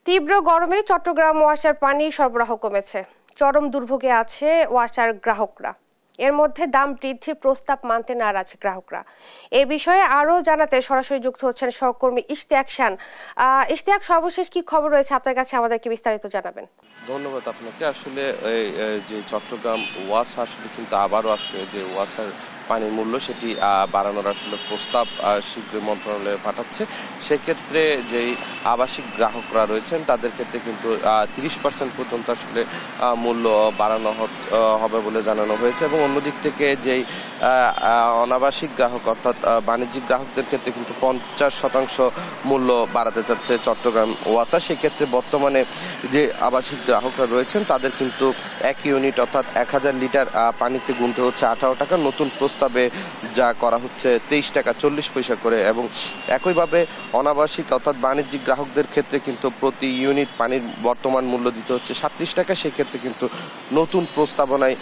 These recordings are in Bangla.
তীব্র গরমে চট্টগ্রাম ওয়াসার পানি সরবরাহ কমেছে। চরম দুর্ভোগে আছে ওয়াসার গ্রাহকরা। এর মধ্যে দাম বৃদ্ধির প্রস্তাব মানতে নারাজ গ্রাহকরা। এ বিষয়ে আরও জানাতে সরাসরি যুক্ত হচ্ছেন সহকর্মী ইশতিয়াক শান। ইশতিয়াক, সর্বশেষ কি খবর রয়েছে আপনার কাছে, আমাদেরকে বিস্তারিত জানাবেন। ধন্যবাদ আপনাকে। আসলে যে চট্টগ্রাম ওয়াসা আসলে কিন্তু আবারও আসলে যে ওয়াসার পানির মূল্য সেটি বাড়ানোর আসলে প্রস্তাব শীঘ্রই মন্ত্রণালয়ে পাঠাচ্ছে। সেক্ষেত্রে যেই আবাসিক গ্রাহকরা রয়েছেন তাদের ক্ষেত্রে কিন্তু 30% পর্যন্ত আসলে মূল্য বাড়ানো হবে বলে জানানো হয়েছে। এবং অন্যদিক থেকে যেই অনাবাসিক গ্রাহক অর্থাৎ বাণিজ্যিক গ্রাহকদের ক্ষেত্রে কিন্তু 50% মূল্য বাড়াতে চাচ্ছে চট্টগ্রাম ওয়াসা। সেক্ষেত্রে বর্তমানে যে আবাসিক গ্রাহকরা রয়েছেন তাদের কিন্তু 1 ইউনিট অর্থাৎ 1000 লিটার পানিতে গুনতে হচ্ছে 18 টাকা। নতুন প্রস্তাবে যা করা হচ্ছে 23 টাকা 40 পয়সা করে। এবং একইভাবে অনাবাসিক অর্থাৎ বাণিজ্যিক গ্রাহকদের ক্ষেত্রে কিন্তু প্রতি ইউনিট পানির বর্তমান মূল্য দিতে হচ্ছে 37 টাকা। সেক্ষেত্রে কিন্তু নতুন প্রস্তাবনায়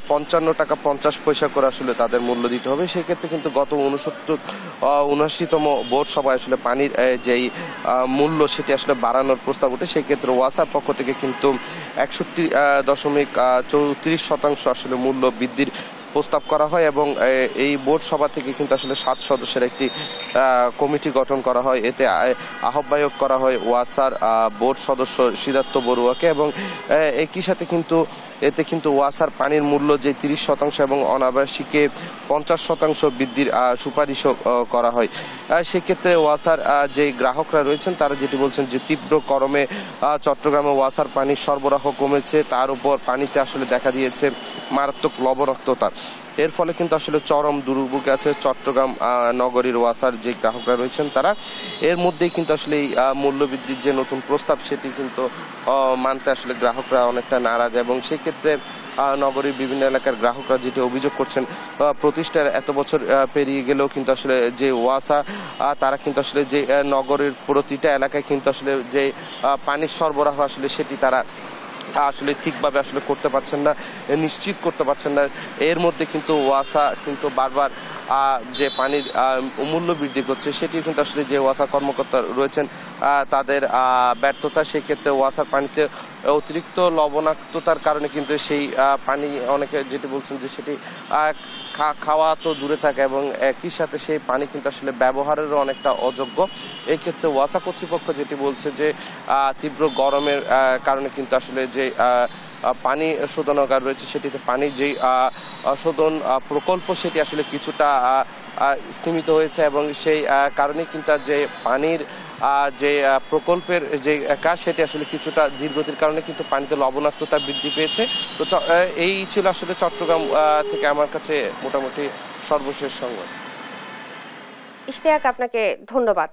55 টাকা 50 পয়সা করে আসলে তাদের মূল্য দিতে হবে। সেক্ষেত্রে কিন্তু গত 79তম বোর্ড সভায় আসলে পানির যেই মূল্য সেটি আসলে বাড়ানোর প্রস্তাব ওঠে। সেক্ষেত্রে ওয়াসার পক্ষ থেকে কিন্তু 61.34% আসলে মূল্য বৃদ্ধির প্রস্তাব করা হয়। এবং এই বোর্ড সভা থেকে কিন্তু আসলে 7 সদস্যের একটি কমিটি গঠন করা হয়। এতে আহ্বায়ক করা হয় ওয়াসার বোর্ড সদস্য সিদ্ধার্থ বড়ুয়াকে। এবং একই সাথে কিন্তু এতে কিন্তু ওয়াসার পানির মূল্য যে 30% এবং অনাবাসিকে 50% বৃদ্ধির সুপারিশও করা হয়। সেক্ষেত্রে ওয়াসার যে গ্রাহকরা রয়েছেন তারা যেটি বলছেন যে তীব্র গরমে চট্টগ্রামে ওয়াসার পানির সরবরাহ কমেছে, তার উপর পানিতে আসলে দেখা দিয়েছে মারাত্মক লবণাক্ততা। এর ফলে কিন্তু আসলে চরম দুর্ভোগে আছে চট্টগ্রাম নগরীর ওয়াসার যে গ্রাহকরা রয়েছেন তারা। এর মধ্যেই কিন্তু আসলে এই মূল্যবৃদ্ধির যে নতুন প্রস্তাব সেটি কিন্তু মানতে আসলে গ্রাহকরা অনেকটা নারাজ। এবং সেক্ষেত্রে নগরীর বিভিন্ন এলাকার গ্রাহকরা যেটি অভিযোগ করছেন, প্রতিষ্ঠার এত বছর পেরিয়ে গেলেও কিন্তু আসলে যে ওয়াসা তারা কিন্তু আসলে যে নগরের প্রতিটা এলাকায় কিন্তু আসলে যে পানির সরবরাহ আসলে সেটি তারা আসলে ঠিকভাবে আসলে করতে পারছেন না, নিশ্চিত করতে পারছেন না। এর মধ্যে কিন্তু ওয়াসা কিন্তু বারবার যে পানির মূল্য বৃদ্ধি করছে সেটি কিন্তু আসলে যে ওয়াসা কর্মকর্তা রয়েছেন তাদের ব্যর্থতা। সেক্ষেত্রে ওয়াসার পানিতে অতিরিক্ত লবণাক্ততার কারণে কিন্তু সেই পানি অনেকে যেটি বলছেন যে সেটি খাওয়া তো দূরে থাকে এবং একই সাথে সেই পানি কিন্তু আসলে ব্যবহারেরও অনেকটা অযোগ্য। এই ক্ষেত্রে ওয়াসা কর্তৃপক্ষ যেটি বলছে যে তীব্র গরমের কারণে কিন্তু আসলে যে পানি শোধনাগার রয়েছে সেটিতে পানির যেই শোধন প্রকল্প সেটি আসলে কিছুটা স্থিমিত হয়েছে। এবং সেই কারণে কিন্তু যে পানির যে প্রকল্পের যে কাজ সেটি আসলে কিছুটা ধীরগতির কারণে কিন্তু পানিতে লবণাক্ততা বৃদ্ধি পেয়েছে। তো এই ছিল আসলে চট্টগ্রাম থেকে আমার কাছে মোটামুটি সর্বশেষ সংবাদ। ইশতিয়াক, আপনাকে ধন্যবাদ।